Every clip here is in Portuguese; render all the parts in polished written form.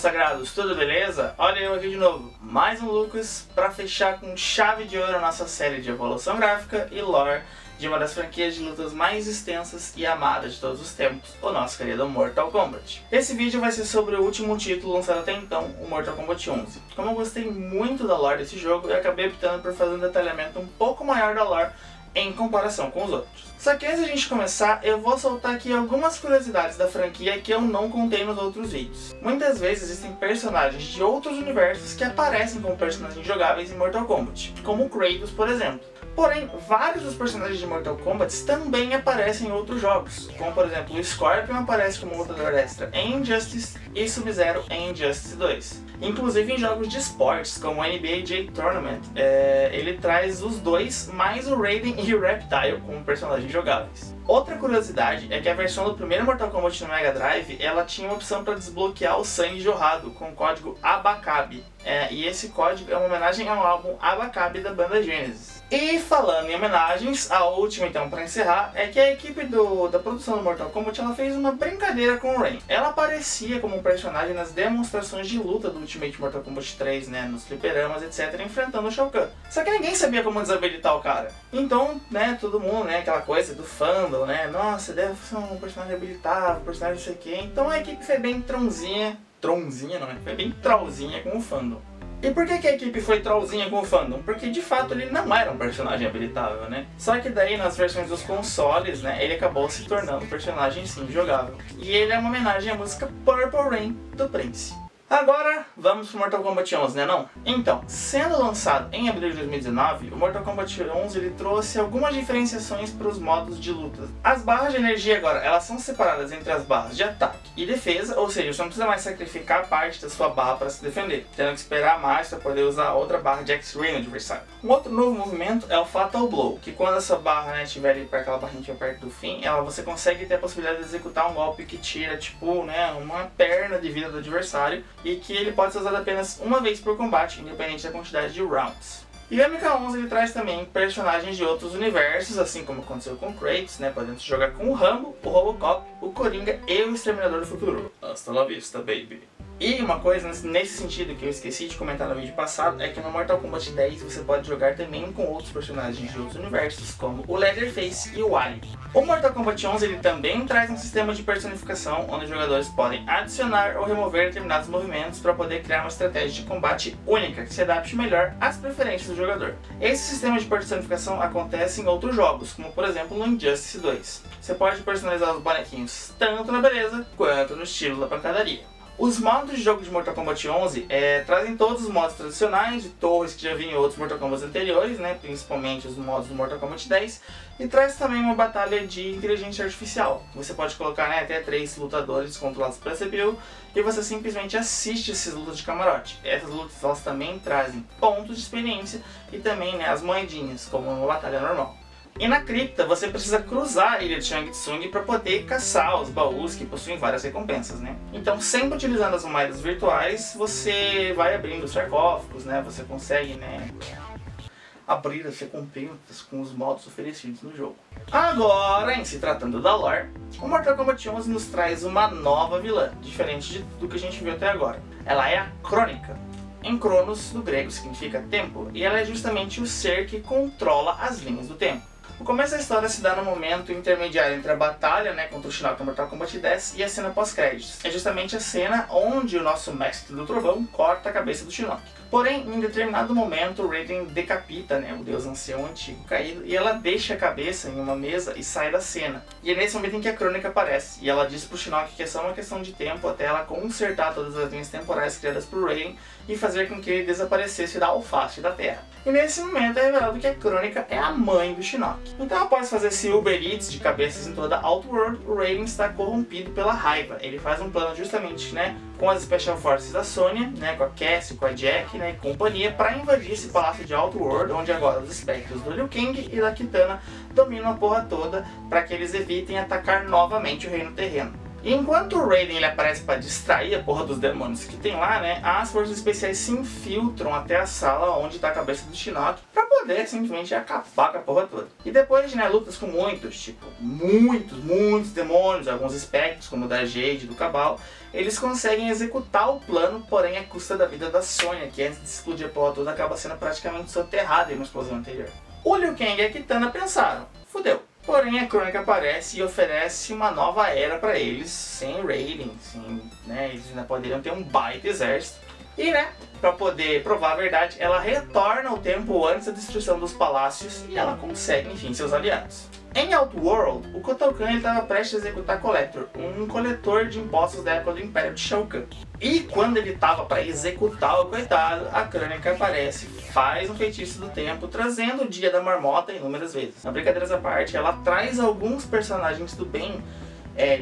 consagrados, tudo beleza? Olha eu aqui de novo, mais um Lucas para fechar com chave de ouro a nossa série de evolução gráfica e lore de uma das franquias de lutas mais extensas e amadas de todos os tempos, o nosso querido Mortal Kombat. Esse vídeo vai ser sobre o último título lançado até então, o Mortal Kombat 11. Como eu gostei muito da lore desse jogo, eu acabei optando por fazer um detalhamento um pouco maior da lore em comparação com os outros. Só que antes de a gente começar, eu vou soltar aqui algumas curiosidades da franquia que eu não contei nos outros vídeos. Muitas vezes existem personagens de outros universos que aparecem como personagens jogáveis em Mortal Kombat, como o Kratos, por exemplo. Porém, vários dos personagens de Mortal Kombat também aparecem em outros jogos, como por exemplo o Scorpion aparece como lutador extra em Injustice e Sub-Zero em Injustice 2. Inclusive em jogos de esportes, como o NBA J Tournament, ele traz os dois, mais o Raiden e o Reptile como personagens jogáveis. Outra curiosidade é que a versão do primeiro Mortal Kombat no Mega Drive, ela tinha uma opção para desbloquear o sangue jorrado com o código Abacab. E esse código é uma homenagem ao álbum Abacab da banda Genesis. E falando em homenagens, a última então para encerrar é que a equipe da produção do Mortal Kombat ela fez uma brincadeira com o Rain. Ela aparecia como um personagem nas demonstrações de luta do Ultimate Mortal Kombat 3, né, nos fliperamas, etc, enfrentando o Shao Kahn. Só que ninguém sabia como desabilitar o cara. Então, né, todo mundo, né, aquela coisa do fandom, né, nossa, deve ser um personagem habilitável, um personagem não sei o que. Então a equipe foi bem tronzinha não é? Foi bem trollzinha com o fandom. E por que a equipe foi trollzinha com o fandom? Porque de fato ele não era um personagem habilitável, né? Só que daí nas versões dos consoles, né, ele acabou se tornando um personagem sim jogável. E ele é uma homenagem à música Purple Rain do Prince. Agora, vamos pro Mortal Kombat 11, né não? Então, sendo lançado em abril de 2019, o Mortal Kombat 11 ele trouxe algumas diferenciações para os modos de luta. As barras de energia agora, elas são separadas entre as barras de ataque e defesa, ou seja, você não precisa mais sacrificar parte da sua barra para se defender, tendo que esperar mais para poder usar a outra barra de X-Ray no adversário. Um outro novo movimento é o Fatal Blow, que quando a sua barra, né, estiver ali para aquela barrinha perto do fim, você consegue ter a possibilidade de executar um golpe que tira, tipo, né, uma perna de vida do adversário, e que ele pode ser usado apenas uma vez por combate, independente da quantidade de rounds. E o MK11 ele traz também personagens de outros universos, assim como aconteceu com Kratos, né, podendo jogar com o Rambo, o Robocop, o Coringa e o Exterminador do Futuro. Hasta la vista, baby! E uma coisa nesse sentido que eu esqueci de comentar no vídeo passado é que no Mortal Kombat 10 você pode jogar também com outros personagens de outros universos, como o Leatherface e o Ali. O Mortal Kombat 11 ele também traz um sistema de personificação onde os jogadores podem adicionar ou remover determinados movimentos para poder criar uma estratégia de combate única que se adapte melhor às preferências do jogador. Esse sistema de personificação acontece em outros jogos, como por exemplo no Injustice 2. Você pode personalizar os bonequinhos tanto na beleza quanto no estilo da pancadaria. Os modos de jogo de Mortal Kombat 11 trazem todos os modos tradicionais de torres que já vinham em outros Mortal Kombat anteriores, né, principalmente os modos do Mortal Kombat 10, e traz também uma batalha de inteligência artificial. Você pode colocar, né, até 3 lutadores controlados pela CPU e você simplesmente assiste essas lutas de camarote. Essas lutas elas também trazem pontos de experiência e também, né, as moedinhas, como uma batalha normal. E na cripta você precisa cruzar a ilha de Shang Tsung para poder caçar os baús que possuem várias recompensas, né? Então sempre utilizando as moedas virtuais você vai abrindo os sarcófagos, né? Você consegue, né, abrir as recompensas com os modos oferecidos no jogo. Agora, em se tratando da lore, o Mortal Kombat 11 nos traz uma nova vilã, diferente do que a gente viu até agora. Ela é a Crônica. Em Cronos, no grego, significa tempo, e ela é justamente o ser que controla as linhas do tempo. O começo da história se dá no momento intermediário entre a batalha, né, contra o Shinnok no Mortal Kombat 10 e a cena pós-créditos. É justamente a cena onde o nosso mestre do trovão corta a cabeça do Shinnok. Porém, em determinado momento, o Raiden decapita, né, o deus ancião antigo caído, e ela deixa a cabeça em uma mesa e sai da cena. E é nesse momento em que a Crônica aparece, e ela diz pro Shinnok que é só uma questão de tempo até ela consertar todas as linhas temporais criadas por Raiden e fazer com que ele desaparecesse da alface da Terra. E nesse momento é revelado que a Crônica é a mãe do Shinnok. Então, após fazer esse Uber Eats de cabeças em toda a Outworld, o Raiden está corrompido pela raiva. Ele faz um plano justamente, né, com as Special Forces da Sonya, né, com a Cassie, com a Jack, né, e companhia, para invadir esse palácio de Outworld, onde agora os espectros do Liu Kang e da Kitana dominam a porra toda, para que eles evitem atacar novamente o Reino Terreno. E enquanto o Raiden ele aparece para distrair a porra dos demônios que tem lá, né, as forças especiais se infiltram até a sala onde está a cabeça do Shinnok para poder poder simplesmente acabar com a porra toda. E depois de, né, lutas com muitos demônios, alguns espectros, como o da Jade e do Cabal, eles conseguem executar o plano, porém à custa da vida da Sonya, que antes de explodir a porra toda acaba sendo praticamente soterrada em uma explosão anterior. O Liu Kang e a Kitana pensaram, fudeu. Porém a Crônica aparece e oferece uma nova era pra eles, sem Raiden, né, eles ainda poderiam ter um baita exército. E, né, pra poder provar a verdade, ela retorna ao tempo antes da destruição dos palácios e ela consegue, enfim, seus aliados. Em Outworld, o Kotal Kahn estava prestes a executar Collector, um coletor de impostos da época do Império de Shao Kahn. E quando ele estava para executar o coitado, a Crônica aparece, faz um feitiço do tempo, trazendo o Dia da Marmota inúmeras vezes. Na brincadeiras à parte, ela traz alguns personagens do bem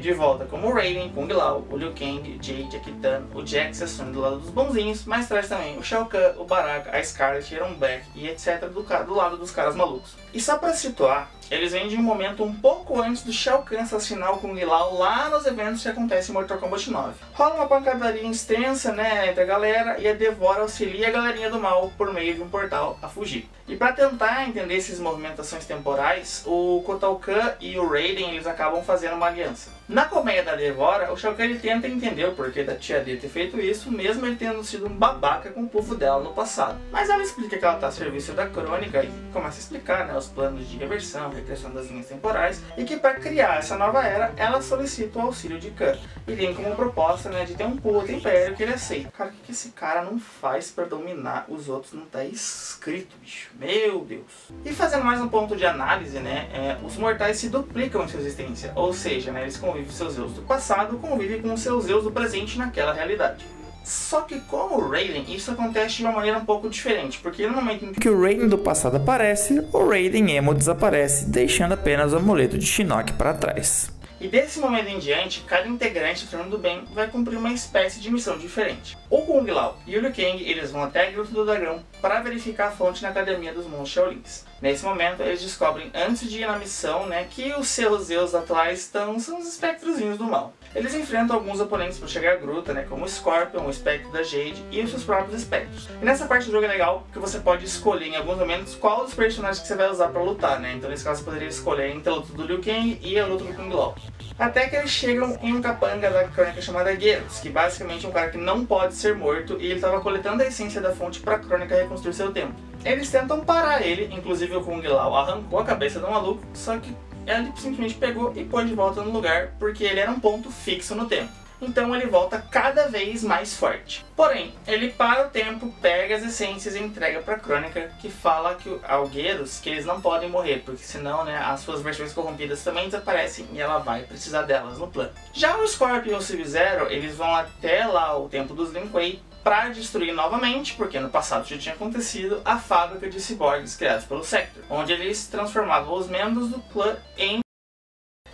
de volta, como o Raiden, Kung Lao, o Liu Kang, o Jade, a Kitana, o Jax se assume do lado dos bonzinhos, mas traz também o Shao Kahn, o Baraka, a Scarlet, Iron Black e etc. do lado dos caras malucos. E só pra situar, eles vêm de um momento um pouco antes do Shao Kahn assassinar o Kung Lao lá nos eventos que acontecem em Mortal Kombat 9. Rola uma pancadaria extensa, né, entre a galera, e a Devora auxilia a galerinha do mal por meio de um portal a fugir. E pra tentar entender essas movimentações temporais, o Kotal Kahn e o Raiden eles acabam fazendo uma aliança. Na colmeia da Devora, o Shao Kahn ele tenta entender o porquê da tia D ter feito isso, mesmo ele tendo sido um babaca com o povo dela no passado. Mas ela explica que ela está a serviço da Crônica e começa a explicar, né, os planos de reversão, recriação das linhas temporais, e que para criar essa nova era, ela solicita o auxílio de Kahn. E tem como proposta, né, de ter um puto império que ele aceita. Cara, o que esse cara não faz para dominar os outros não tá escrito, bicho. Meu Deus. E fazendo mais um ponto de análise, né, os mortais se duplicam em sua existência, ou seja, né, eles convivem com seus eus do passado, convivem com os seus eus do presente naquela realidade. Só que com o Raiden, isso acontece de uma maneira um pouco diferente, porque no momento em que o Raiden do passado aparece, o Raiden emo desaparece, deixando apenas o amuleto de Shinnok para trás. E desse momento em diante, cada integrante do Trono do Bem vai cumprir uma espécie de missão diferente. O Kung Lao e o Liu Kang eles vão até a Gruta do Dragão para verificar a fonte na Academia dos Monges Shaolins. Nesse momento, eles descobrem, antes de ir na missão, né, que os seus eus atuais são os espectrozinhos do mal. Eles enfrentam alguns oponentes para chegar à gruta, né, como o Scorpion, o espectro da Jade e os seus próprios espectros. E nessa parte do jogo é legal que você pode escolher em alguns momentos qual dos personagens que você vai usar para lutar, né? Então nesse caso você poderia escolher entre a luta do Liu Kang e a luta do Kung Lao. Até que eles chegam em um capanga da crônica chamada Geras, que basicamente é um cara que não pode ser morto e ele estava coletando a essência da fonte para a crônica reconstruir seu tempo. Eles tentam parar ele, inclusive o Kung Lao arrancou a cabeça do maluco, só que ele simplesmente pegou e pôs de volta no lugar porque ele era um ponto fixo no tempo. Então ele volta cada vez mais forte. Porém, ele para o tempo, pega as essências e entrega para a crônica, que fala que Algueiros que eles não podem morrer, porque senão, né, as suas versões corrompidas também desaparecem e ela vai precisar delas no plano. Já o Scorpion e o Sub-Zero, eles vão até lá o tempo dos Lin Kuei para destruir novamente, porque no passado já tinha acontecido, a fábrica de ciborgues criados pelo Sector, onde eles transformavam os membros do clã em...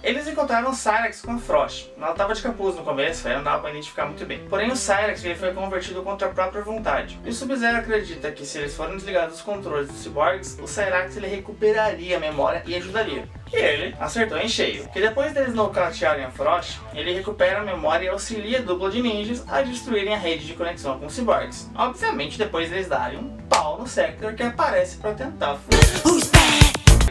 Eles encontraram o Cyrax com a Frost. Ela estava de capuz no começo, aí não dava para identificar muito bem. Porém o Cyrax ele foi convertido contra a própria vontade. E o Sub-Zero acredita que se eles forem desligados os controles dos ciborgues, o Cyrax ele recuperaria a memória e ajudaria. E ele acertou em cheio, porque depois deles nocautearem a Frost, ele recupera a memória e auxilia a dupla de ninjas a destruírem a rede de conexão com os ciborgues. Obviamente depois eles darem um pau no Sector que aparece para tentar fugir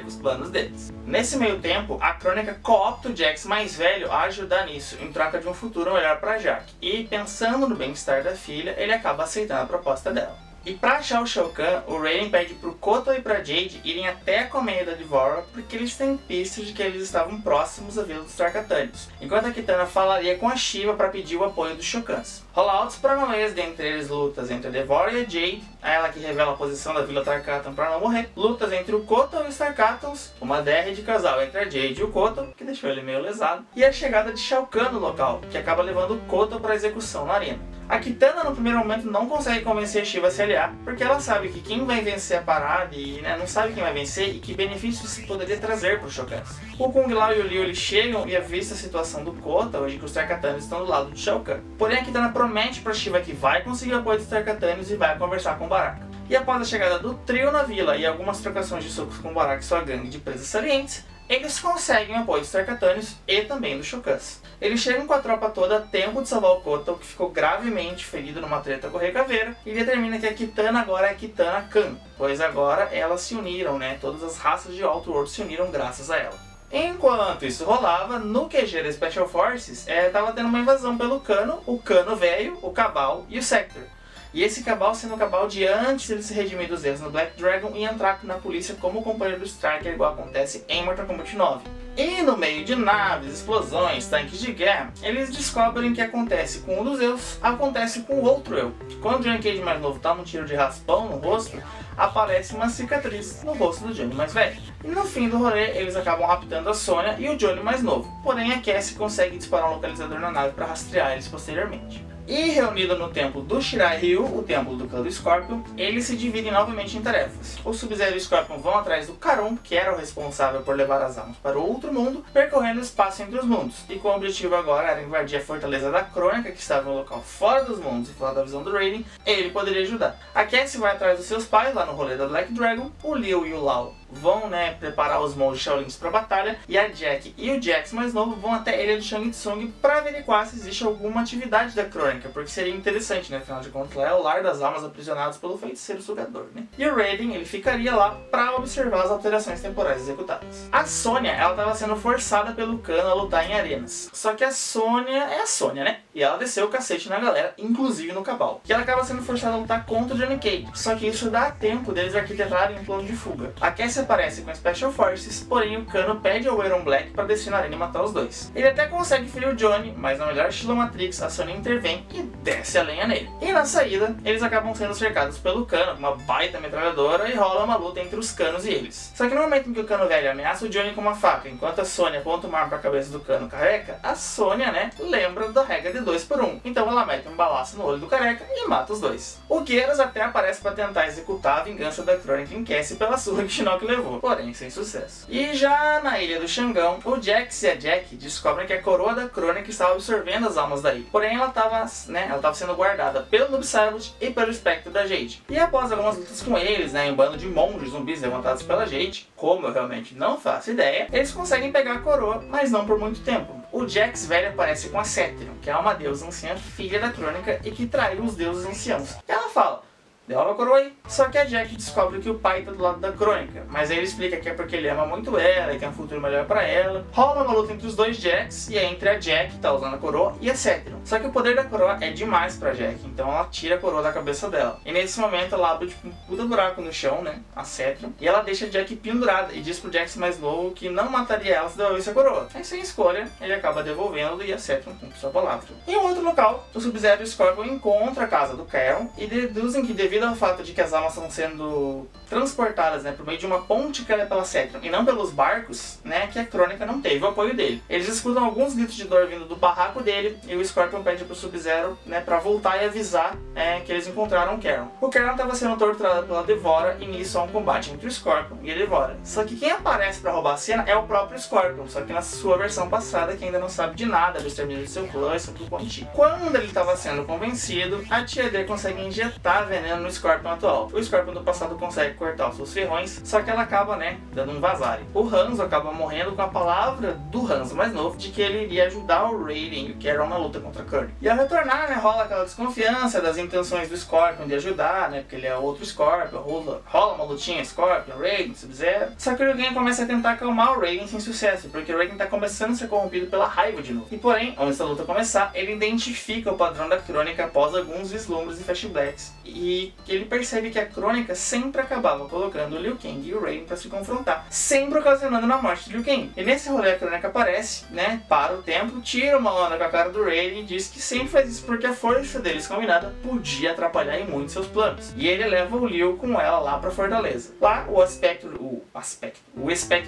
os planos deles. Nesse meio tempo, a crônica coopta o Jax mais velho a ajudar nisso, em troca de um futuro melhor para Jack. E pensando no bem-estar da filha, ele acaba aceitando a proposta dela. E pra achar o Shao Kahn, o Raiden pede pro Kotal e pra Jade irem até a colmeia da Devora, porque eles têm pistas de que eles estavam próximos à vila dos Tarkatânios, enquanto a Kitana falaria com a Shiva para pedir o apoio dos Shokans. Rola altos paranauês dentre eles, lutas entre a Devora e a Jade, ela que revela a posição da vila Tarkatan para não morrer, lutas entre o Kotal e os Tarkatans, uma DR de casal entre a Jade e o Kotal, que deixou ele meio lesado, e a chegada de Shao Kahn no local, que acaba levando o Kotal para execução na arena. A Kitana no primeiro momento não consegue convencer a Shiva a se aliar, porque ela sabe que quem vai vencer a parada e não sabe quem vai vencer e que benefícios isso poderia trazer para os Shokans. O Kung Lao e o Liu eles chegam e avistam a situação do Kotal, hoje que os Tarkatânios estão do lado do Shao Kahn. Porém a Kitana promete para Shiva que vai conseguir o apoio dos Tarkatânios e vai conversar com o Baraka. E após a chegada do trio na vila e algumas trocações de socos com o Baraka e sua gangue de presas salientes, eles conseguem o apoio dos Tarkatânios e também dos Shokans. Eles chegam com a tropa toda a tempo de salvar o Kotal, que ficou gravemente ferido numa treta com o Rei Caveira, e determina que a Kitana agora é Kitana Khan, pois agora elas se uniram, né? Todas as raças de Outworld se uniram graças a ela. Enquanto isso rolava, no QG da Special Forces, tava tendo uma invasão pelo Kano, o Kano Velho, o Cabal e o Sector. E esse Cabal sendo o Cabal de antes ele se redimir dos erros no Black Dragon e entrar na polícia como companheiro do Striker, igual acontece em Mortal Kombat 9. E no meio de naves, explosões, tanques de guerra, eles descobrem que acontece com um dos Eus, acontece com o outro Eu. Quando o Johnny Cage mais novo toma um tiro de raspão no rosto, aparece uma cicatriz no rosto do Johnny mais velho. E no fim do rolê, eles acabam raptando a Sonya e o Johnny mais novo. Porém, a Cassie consegue disparar um localizador na nave para rastrear eles posteriormente. E reunido no templo do Shirai Ryu, o templo do clã do Scorpion, eles se dividem novamente em tarefas. O Sub-Zero e o Scorpion vão atrás do Karun, que era o responsável por levar as almas para o outro mundo, percorrendo o espaço entre os mundos. E com o objetivo agora era invadir a fortaleza da Crônica, que estava no local fora dos mundos e fora da visão do Raiden, ele poderia ajudar. A Cassie vai atrás dos seus pais lá no rolê da Black Dragon, o Liu e o Lao vão, preparar os monges Shaolins para a batalha, e a Jack e o Jax mais novo vão até a ilha de Shang Tsung para averiguar se existe alguma atividade da Crônica, porque seria interessante, afinal de contas lá é o lar das almas aprisionadas pelo feiticeiro sugador, E o Raiden, ele ficaria lá para observar as alterações temporais executadas. A Sonya, ela estava sendo forçada pelo Kano a lutar em arenas, só que a Sonya é a Sonya, e ela desceu o cacete na galera, inclusive no Cabal, que ela acaba sendo forçada a lutar contra o Johnny Cage, só que isso dá tempo deles arquitetarem um plano de fuga. A Cassie aparece com a Special Forces, porém o Kano pede ao Iron Black para descer na arena e matar os dois. Ele até consegue ferir o Johnny, mas na melhor estilo Matrix, a Sonya intervém e desce a lenha nele. E na saída, eles acabam sendo cercados pelo Kano, com uma baita metralhadora, e rola uma luta entre os Kanos e eles. Só que no momento em que o Kano velho ameaça o Johnny com uma faca, enquanto a Sonya aponta uma arma para a cabeça do Kano careca, a Sonya, lembra da regra de 2 por 1. Então ela mete um balaço no olho do careca e mata os dois. O Geras até aparece para tentar executar a vingança da Crônica em Cassie pela surra que Shinnok levou, porém sem sucesso. E já na ilha do Xangão, o Jax e a Jack descobrem que a coroa da Crônica estava absorvendo as almas da ilha. Porém ela estava sendo guardada pelo Noob Saibot e pelo espectro da Jade. E após algumas lutas com eles, um bando de monges zumbis levantados pela Jade, como eu realmente não faço ideia, eles conseguem pegar a coroa, mas não por muito tempo. O Jax velho aparece com a Cetrion, que é uma deusa anciã filha da Crônica e que traiu os deuses anciãos. E ela fala: devolve a coroa aí. Só que a Jack descobre que o pai tá do lado da Crônica, mas aí ele explica que é porque ele ama muito ela e quer um futuro melhor pra ela. Rola uma luta entre os dois Jacks, e é entre a Jack, que tá usando a coroa, e a Cetrion. Só que o poder da coroa é demais pra Jack, então ela tira a coroa da cabeça dela. E nesse momento ela abre um puta buraco no chão, a Cetrion, e ela deixa a Jack pendurada e diz pro Jax mais novo que não mataria ela se devolvesse a coroa. Aí sem escolha, ele acaba devolvendo e a Cetrion cumpre sua palavra. Em um outro local, o Sub-Zero e o Scorpion encontram a casa do Charon e deduzem que devido ao fato de que as almas estão sendo transportadas, por meio de uma ponte que é pela Cetrion e não pelos barcos, que a Crônica não teve o apoio dele. Eles escutam alguns gritos de dor vindo do barraco dele e o Scorpion pede pro Sub-Zero, pra voltar e avisar que eles encontraram o Charon. O Charon estava sendo torturado pela Devora e nisso há um combate entre o Scorpion e a Devora. Só que quem aparece para roubar a cena é o próprio Scorpion, só que na sua versão passada, que ainda não sabe de nada do extermínio do seu clã e sobre tudo antigo. Quando ele estava sendo convencido, a Tia D consegue injetar veneno no Scorpion atual. O Scorpion do passado consegue cortar os seus ferrões, só que ela acaba, dando um vazare. O Hanzo acaba morrendo com a palavra do Hanzo mais novo de que ele iria ajudar o Raiden e o Charon na luta contra a Curry. E ao retornar, rola aquela desconfiança das intenções do Scorpion de ajudar, porque ele é outro Scorpion, rola uma lutinha Scorpion, Raiden, Sub-Zero. Só que o Raiden começa a tentar acalmar o Raiden sem sucesso, porque o Raiden tá começando a ser corrompido pela raiva de novo. E porém, antes da luta começar, ele identifica o padrão da Crônica após alguns vislumbres e flashbacks, e ele percebe que a Crônica sempre acabava colocando o Liu Kang e o Raiden pra se confrontar, sempre ocasionando na morte do Liu Kang. E nesse rolê a Crônica aparece, para o tempo, tira uma onda com a cara do Raiden e diz que sempre faz isso porque a força deles combinada podia atrapalhar em muito seus planos. E ele leva o Liu com ela lá pra fortaleza. Lá o espectro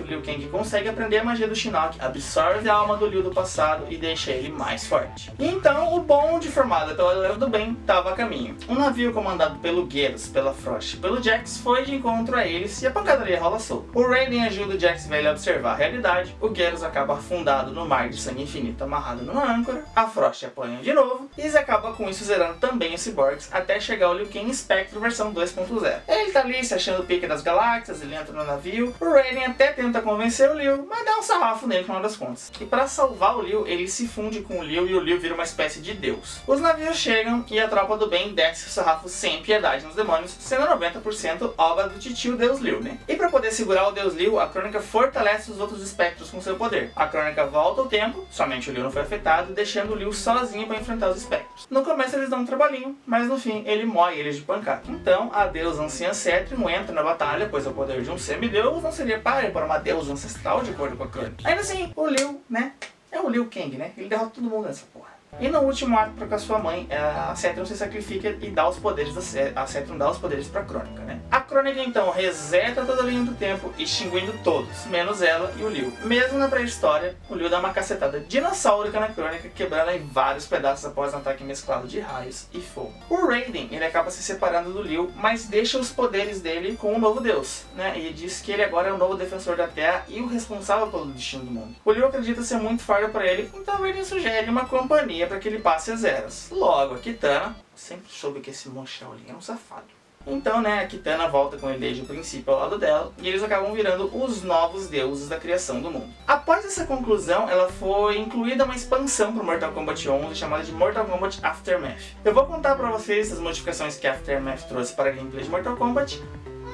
Liu Kang consegue aprender a magia do Shinnok, absorve a alma do Liu do passado e deixa ele mais forte. E então o bonde formado pela galera do bem estava a caminho. Um navio comandado pelo pelo Geras, pela Frost e pelo Jax, foi de encontro a eles e a pancadaria rola solta. O Raiden ajuda o Jax velho a observar a realidade, o Geras acaba afundado no mar de sangue infinito amarrado numa âncora, a Frost apanha de novo e eles acabam com isso zerando também os Cyborgs até chegar ao Liu Kang Spectre versão 2.0. Ele tá ali se achando o pique das galáxias, ele entra no navio, o Raiden até tenta convencer o Liu, mas dá um sarrafo nele no final das contas. E para salvar o Liu, ele se funde com o Liu e o Liu vira uma espécie de deus. Os navios chegam e a tropa do bem desce o sarrafo sem piedade nos demônios, sendo 90% obra do titio Deus Liu, né? E para poder segurar o Deus Liu, a Crônica fortalece os outros espectros com seu poder. A Crônica volta ao tempo, somente o Liu não foi afetado, deixando o Liu sozinho para enfrentar os espectros. No começo eles dão um trabalhinho, mas no fim ele moe eles de pancada. Então a deusa anciã Cetrium entra na batalha, pois o poder de um semideus não seria páreo para uma deusa ancestral, de acordo com a Crônica. Ainda assim, o Liu, né? É o Liu Kang, né? Ele derrota todo mundo nessa porra. E no último ato com a sua mãe, a Cetrium se sacrifica e dá os poderes a Cetrium dá os poderes pra Crônica, né? A Crônica então reseta toda a linha do tempo, extinguindo todos, menos ela e o Liu. Mesmo na pré-história, o Liu dá uma cacetada dinossaurica na Crônica, quebrando em vários pedaços após um ataque mesclado de raios e fogo. O Raiden, ele acaba se separando do Liu, mas deixa os poderes dele com o novo deus, né? E diz que ele agora é o novo defensor da Terra e o responsável pelo destino do mundo. O Liu acredita ser muito fardo pra ele, então o Raiden sugere uma companhia para que ele passe as eras. Logo, a Kitana sempre soube que esse monstro ali é um safado. Então, né, a Kitana volta com ele desde o princípio ao lado dela, e eles acabam virando os novos deuses da criação do mundo. Após essa conclusão, ela foi incluída uma expansão para o Mortal Kombat 11, chamada de Mortal Kombat Aftermath. Eu vou contar para vocês as modificações que Aftermath trouxe para a gameplay de Mortal Kombat,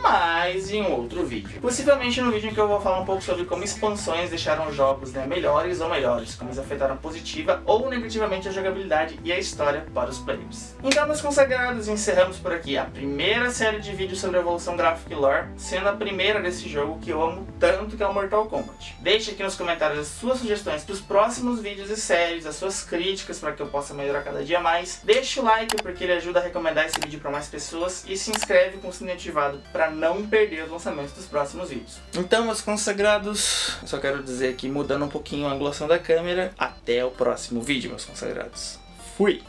mas em um outro vídeo. Possivelmente no vídeo em que eu vou falar um pouco sobre como expansões deixaram os jogos, né, melhores ou melhores, como eles afetaram positiva ou negativamente a jogabilidade e a história para os players. Então, meus consagrados, encerramos por aqui a primeira série de vídeos sobre a evolução gráfica e lore, sendo a primeira desse jogo que eu amo tanto, que é o Mortal Kombat. Deixe aqui nos comentários as suas sugestões para os próximos vídeos e séries, as suas críticas para que eu possa melhorar cada dia mais. Deixe o like porque ele ajuda a recomendar esse vídeo para mais pessoas e se inscreve com o sininho ativado para não perder os lançamentos dos próximos vídeos. Então, meus consagrados, eu só quero dizer que mudando um pouquinho a angulação da câmera, até o próximo vídeo, meus consagrados. Fui!